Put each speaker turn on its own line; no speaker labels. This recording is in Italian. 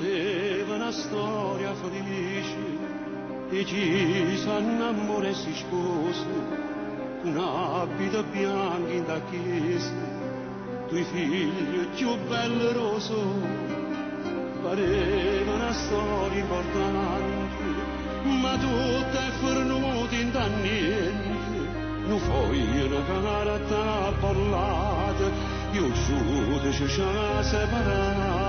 Pareva una storia felice e ci s'annamora e si sposa un abito bianco in da chiesa, due figli più belli roso. Pareva una storia importante, ma tutto è fornuto in da niente. Non foi una carta bollata, io giudice ci ha separato.